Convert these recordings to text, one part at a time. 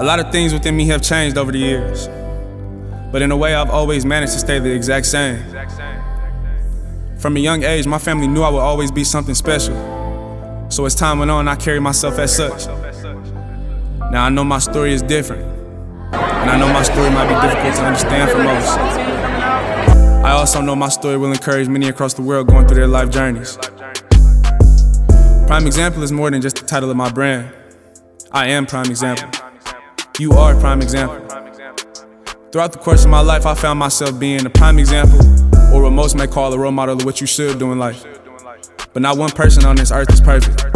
A lot of things within me have changed over the years, but in a way I've always managed to stay the exact same. From a young age, my family knew I would always be something special. So as time went on, I carried myself as such. Now I know my story is different, and I know my story might be difficult to understand for most. I also know my story will encourage many across the world going through their life journeys. Prime Example is more than just the title of my brand. I am Prime Example. You are Prime Example. Throughout the course of my life, I found myself being a prime example, or what most may call a role model of what you should do in life. But not one person on this earth is perfect.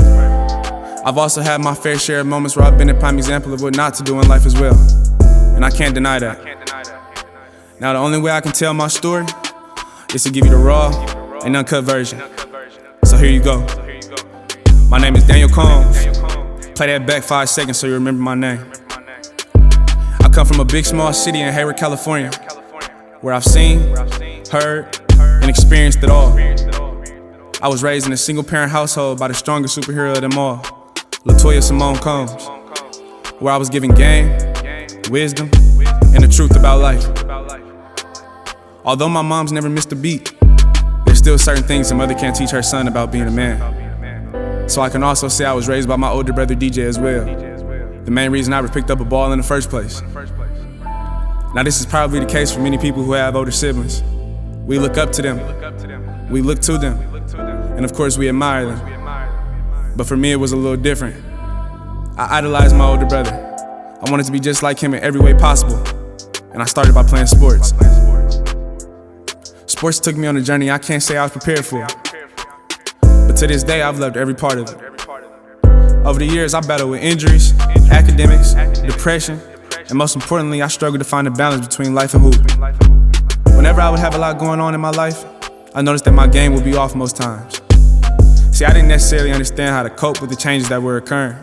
I've also had my fair share of moments where I've been a prime example of what not to do in life as well, and I can't deny that. Now the only way I can tell my story is to give you the raw and uncut version. So here you go. My name is Daniel Combs. Play that back 5 seconds so you remember my name. I come from a big small city in Hayward, California, where I've seen, heard, and experienced it all. I was raised in a single parent household by the strongest superhero of them all, LaToya Simone Combs, where I was given game, wisdom, and the truth about life. Although my mom's never missed a beat, there's still certain things a mother can't teach her son about being a man. So I can also say I was raised by my older brother DJ as well, the main reason I ever picked up a ball in the first place. Now this is probably the case for many people who have older siblings. We look up to them, we look to them, and of course we admire them. But for me it was a little different. I idolized my older brother. I wanted to be just like him in every way possible, and I started by playing sports. Sports took me on a journey I can't say I was prepared for, but to this day I've loved every part of it. Over the years I battled with injuries, academics, depression, and most importantly I struggled to find a balance between life and hoop. Whenever I would have a lot going on in my life, I noticed that my game would be off most times. See, I didn't necessarily understand how to cope with the changes that were occurring,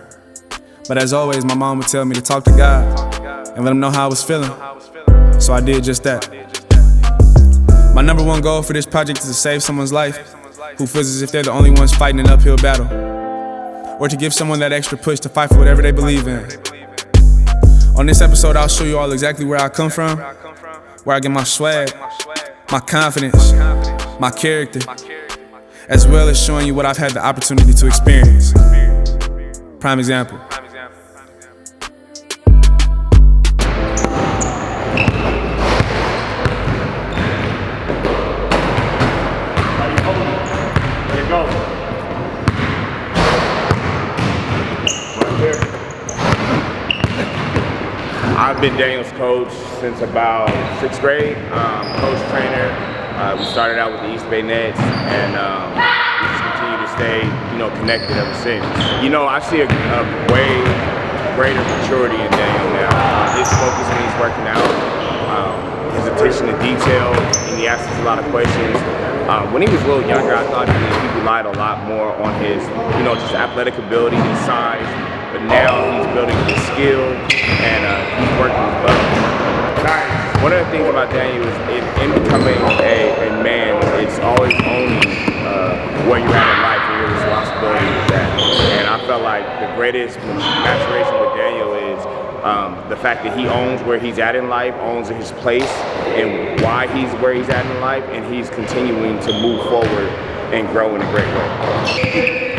but as always my mom would tell me to talk to God and let him know how I was feeling, so I did just that. My number one goal for this project is to save someone's life who feels as if they're the only ones fighting an uphill battle, or to give someone that extra push to fight for whatever they believe in. On this episode, I'll show you all exactly where I come from, where I get my swag, my confidence, my character, as well as showing you what I've had the opportunity to experience. Prime example. I've been Daniel's coach since about 6th grade, coach trainer. We started out with the East Bay Nets, and we just continue to stay, connected ever since. I see a way greater maturity in Daniel now. His focus when he's working out, his attention to detail, and he asks us a lot of questions. When he was a little younger, I thought he relied a lot more on his, just athletic ability, his size. But now he's building his skill and he's working his butt off. One of the things about Daniel is in becoming a man, it's always owning where you're at in life and your responsibility with that. And I felt like the greatest maturation with Daniel is the fact that he owns where he's at in life, owns his place and why he's where he's at in life, and he's continuing to move forward and grow in a great way.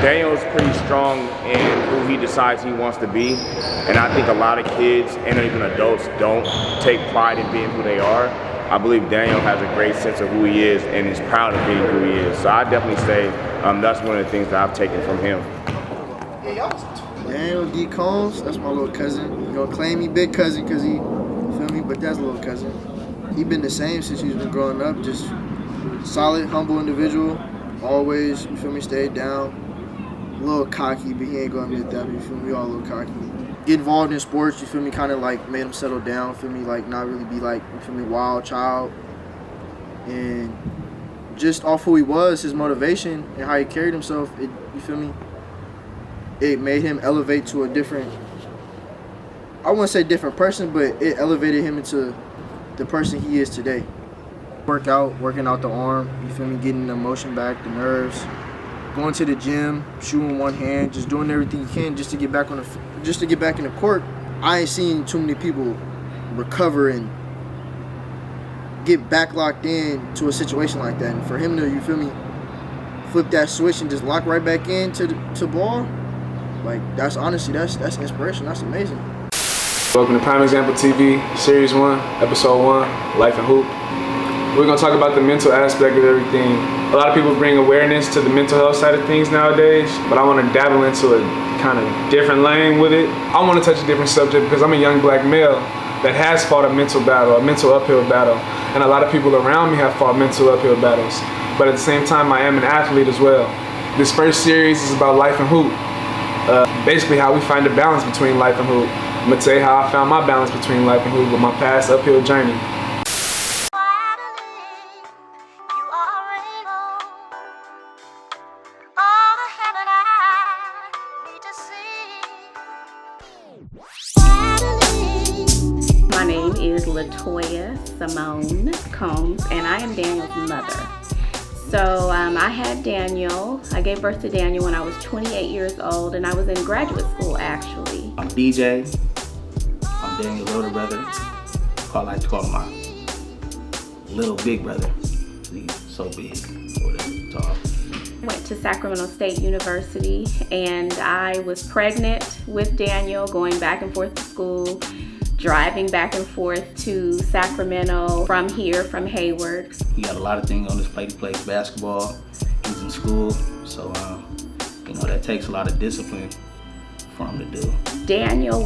Daniel's pretty strong in who he decides he wants to be, and I think a lot of kids and even adults don't take pride in being who they are. I believe Daniel has a great sense of who he is and is proud of being who he is. So I definitely say that's one of the things that I've taken from him. Daniel D. Combs, that's my little cousin. Claim he big cousin because he, feel me, but that's little cousin. He been the same since he's been growing up, just solid, humble individual, always, you feel me, stayed down. A little cocky, but he ain't gonna admit that, you feel me, we all a little cocky. Get involved in sports, you feel me, kind of like made him settle down, feel me, like not really be like, you feel me, wild child. And just off who he was, his motivation and how he carried himself, you feel me, it made him elevate to a different, I wouldn't say different person, but it elevated him into the person he is today. Working out the arm, you feel me, getting the motion back, the nerves. going to the gym, shooting one hand, just doing everything you can just to get back in the court. I ain't seen too many people recover and get back locked in to a situation like that. And for him to, you feel me, flip that switch and just lock right back into ball, like that's honestly that's inspiration. That's amazing. Welcome to Prime Example TV, Series 1, Episode 1, Life and Hoop. We're going to talk about the mental aspect of everything. A lot of people bring awareness to the mental health side of things nowadays, but I want to dabble into a kind of different lane with it. I want to touch a different subject because I'm a young black male that has fought a mental battle, a mental uphill battle, and a lot of people around me have fought mental uphill battles. But at the same time, I am an athlete as well. This first series is about life and hoop. Basically how we find a balance between life and hoop. I'm gonna tell you how I found my balance between life and hoop with my past uphill journey. My name is Latoya Simone Combs, and I am Daniel's mother. So I had Daniel. I gave birth to Daniel when I was 28 years old, and I was in graduate school actually. I'm DJ. I'm Daniel's older brother. I like to call him my little big brother. He's so big, or whatever, tall. Went to Sacramento State University, and I was pregnant with Daniel, going back and forth to school, driving back and forth to Sacramento from here, from Hayward. He got a lot of things on his plate. He plays basketball. He's in school, so you know that takes a lot of discipline for him to do. Daniel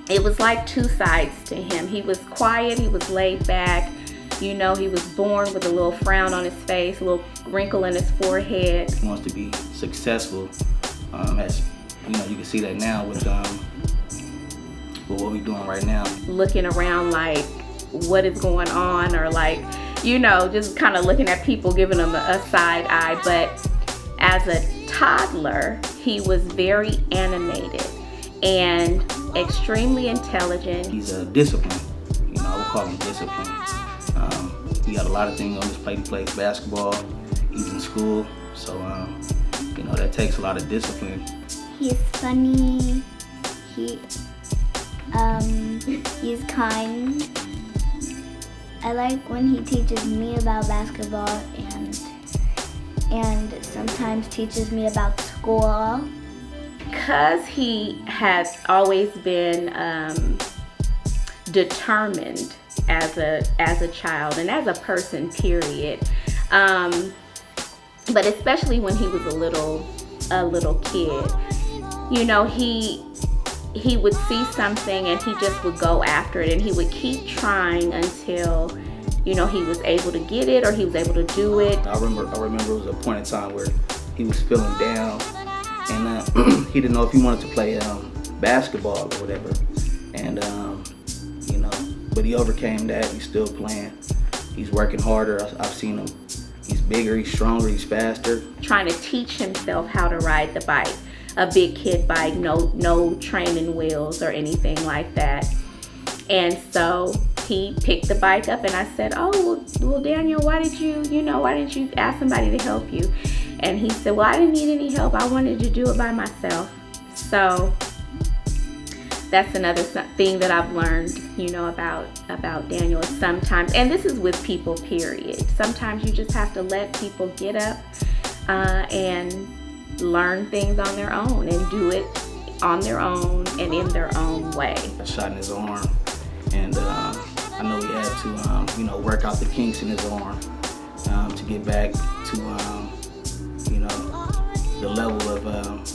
it was like two sides to him. He was quiet, he was laid back. You know, he was born with a little frown on his face, a little wrinkle in his forehead. He wants to be successful. As you know, you can see that now with what we're doing right now. Looking around like, what is going on? Or like, you know, just kind of looking at people, giving them a side eye. But as a toddler, he was very animated and extremely intelligent. He's disciplined. You know, I would call him disciplined. He got a lot of things on his plate. He plays basketball. He's in school, so you know that takes a lot of discipline. He's funny. He's kind. I like when he teaches me about basketball and sometimes teaches me about school. Because he has always been determined as a child and as a person, period. But especially when he was a little kid, you know, he would see something and he just would go after it, and he would keep trying until, you know, he was able to get it or he was able to do it. I remember it was a point in time where he was feeling down, and he didn't know if he wanted to play basketball or whatever. And you know, but he overcame that. He's still playing. He's working harder. I've seen him. He's bigger, he's stronger, he's faster. Trying to teach himself how to ride the bike, a big kid bike, no training wheels or anything like that. And so he picked the bike up, and I said, oh, well Daniel, why didn't you ask somebody to help you? And he said, well, I didn't need any help. I wanted to do it by myself. So that's another thing that I've learned, you know, about Daniel. Sometimes, and this is with people, period. Sometimes you just have to let people get up and learn things on their own and do it on their own and in their own way. I shot in his arm, and I know he had to, you know, work out the kinks in his arm to get back to, you know, the level of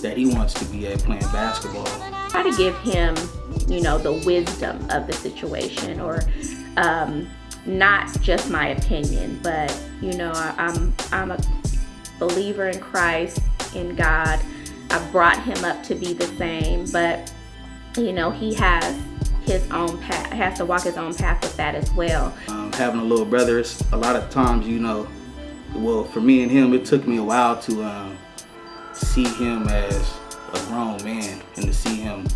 that he wants to be at playing basketball. Try to give him, you know, the wisdom of the situation, or not just my opinion, but you know, I'm a believer in Christ, in God. I brought him up to be the same, but you know, he has his own path, has to walk his own path with that as well. Having a little brother, it's a lot of times, you know, well, for me and him, it took me a while to see him as a grown man and to see him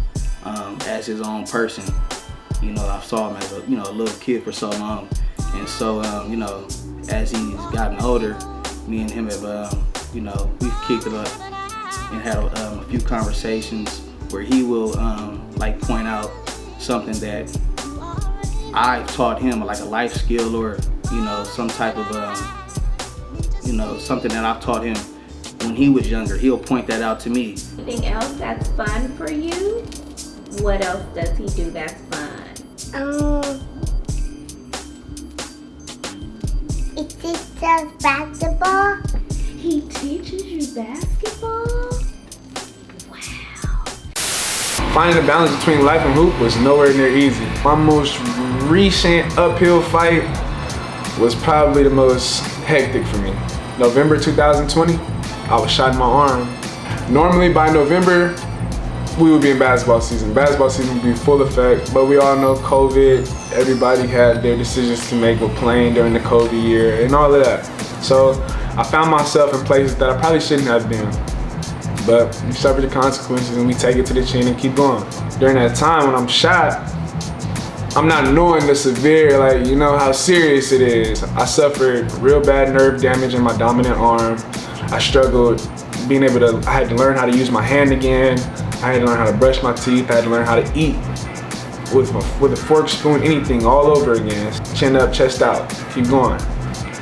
as his own person. You know, I saw him as a little kid for so long, and so you know, as he's gotten older, me and him have you know, we've kicked it up and had a few conversations where he will like point out something that I've taught him, like a life skill, or you know, some type of you know, something that I've taught him when he was younger. He'll point that out to me. Anything else that's fun for you? What else does he do that's fun? He teaches us basketball. He teaches you basketball? Wow. Finding a balance between life and hoop was nowhere near easy. My most recent uphill fight was probably the most hectic for me. November 2020, I was shot in my arm. Normally by November, we would be in basketball season. Basketball season would be full effect, but we all know COVID, everybody had their decisions to make with playing during the COVID year and all of that. So I found myself in places that I probably shouldn't have been. But you suffer the consequences and we take it to the chin and keep going. During that time when I'm shot, I'm not knowing the severe, like, you know, how serious it is. I suffered real bad nerve damage in my dominant arm. I struggled being able to, I had to learn how to use my hand again. I had to learn how to brush my teeth. I had to learn how to eat with a fork, spoon, anything, all over again. Chin up, chest out, keep going.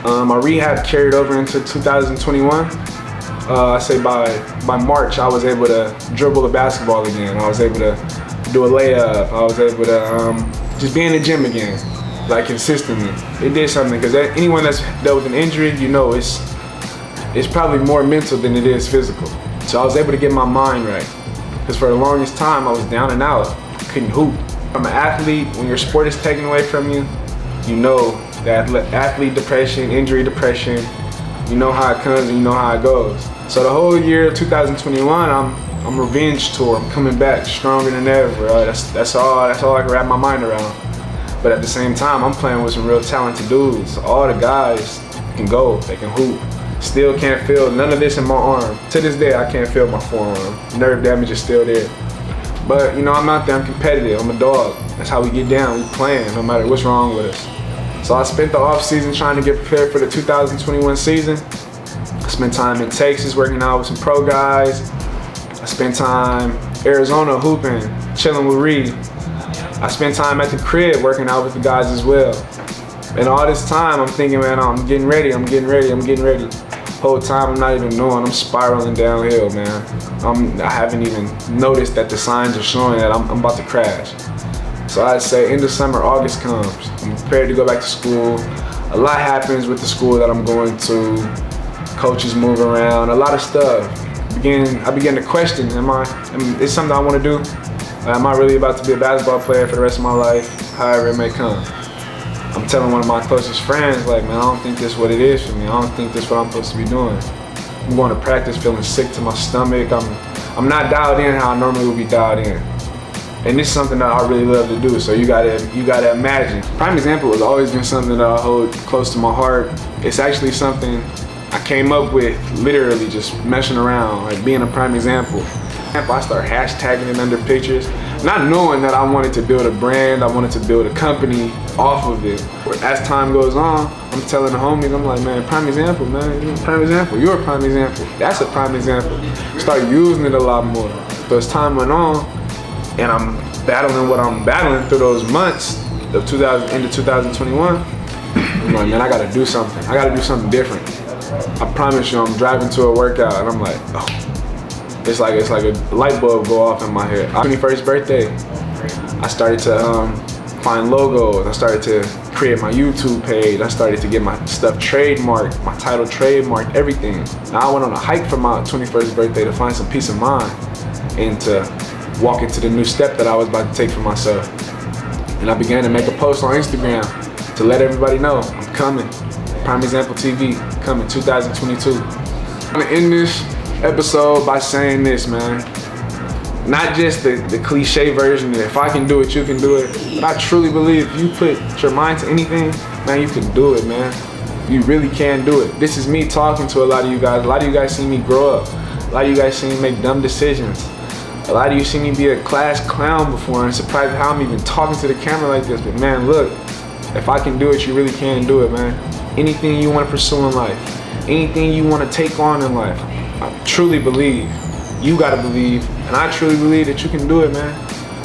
My rehab carried over into 2021. I say by March, I was able to dribble the basketball again. I was able to do a layup. I was able to just be in the gym again, like consistently. It did something, because anyone that's dealt with an injury, you know, it's probably more mental than it is physical. So I was able to get my mind right, because for the longest time I was down and out, couldn't hoop. I'm an athlete. When your sport is taken away from you, you know that athlete depression, injury depression, you know how it comes and you know how it goes. So the whole year of 2021, I'm revenge tour. I'm coming back stronger than ever. That's all I can wrap my mind around. But at the same time, I'm playing with some real talented dudes. All the guys can go, they can hoop. Still can't feel none of this in my arm. To this day, I can't feel my forearm. Nerve damage is still there. But you know, I'm out there, I'm competitive, I'm a dog. That's how we get down, we playing, no matter what's wrong with us. So I spent the off season trying to get prepared for the 2021 season. I spent time in Texas working out with some pro guys. I spent time Arizona hooping, chilling with Reed. I spent time at the crib working out with the guys as well. And all this time I'm thinking, man, I'm getting ready. Whole time I'm not even knowing, I'm spiraling downhill, man. I haven't even noticed that the signs are showing that I'm about to crash. So I'd say end of summer, August comes. I'm prepared to go back to school. A lot happens with the school that I'm going to. Coaches move around, a lot of stuff. I began to question, is something I want to do? Am I really about to be a basketball player for the rest of my life? However it may come. I'm telling one of my closest friends, like, man, I don't think this is what it is for me. I don't think this is what I'm supposed to be doing. I'm going to practice feeling sick to my stomach. I'm not dialed in how I normally would be dialed in. And this is something that I really love to do, so you gotta imagine. Prime Example has always been something that I hold close to my heart. It's actually something I came up with literally just messing around, like being a prime example. I started hashtagging it under pictures, not knowing that I wanted to build a brand, I wanted to build a company off of it. As time goes on, I'm telling the homies, I'm like, man, prime example, man, you're a prime example, you're a prime example, that's a prime example. Start using it a lot more. So as time went on, and I'm battling what I'm battling through those months of end of 2021, I'm like, man, I gotta do something. I gotta do something different. I promise you, I'm driving to a workout and I'm like, oh. It's like a light bulb go off in my head. My 21st birthday, I started to find logos. I started to create my YouTube page. I started to get my stuff trademarked, my title trademarked, everything. Now I went on a hike for my 21st birthday to find some peace of mind and to walk into the new step that I was about to take for myself. And I began to make a post on Instagram to let everybody know I'm coming. Prime Example TV, coming 2022. I'm gonna end this episode by saying this, man. Not just the cliche version that if I can do it, you can do it. But I truly believe if you put your mind to anything, man, you can do it, man. You really can do it. This is me talking to a lot of you guys. A lot of you guys see me grow up. A lot of you guys see me make dumb decisions. A lot of you see me be a class clown before and surprised how I'm even talking to the camera like this. But man, look, if I can do it, you really can do it, man. Anything you want to pursue in life, anything you want to take on in life, I truly believe, you gotta believe, and I truly believe that you can do it, man.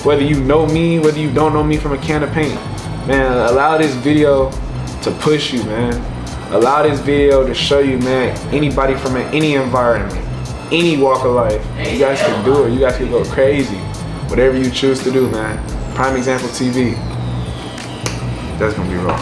Whether you know me, whether you don't know me from a can of paint, man, allow this video to push you, man. Allow this video to show you, man, anybody from any environment, any walk of life, you guys can do it. You guys can go crazy. Whatever you choose to do, man. Prime Example TV. That's gonna be raw.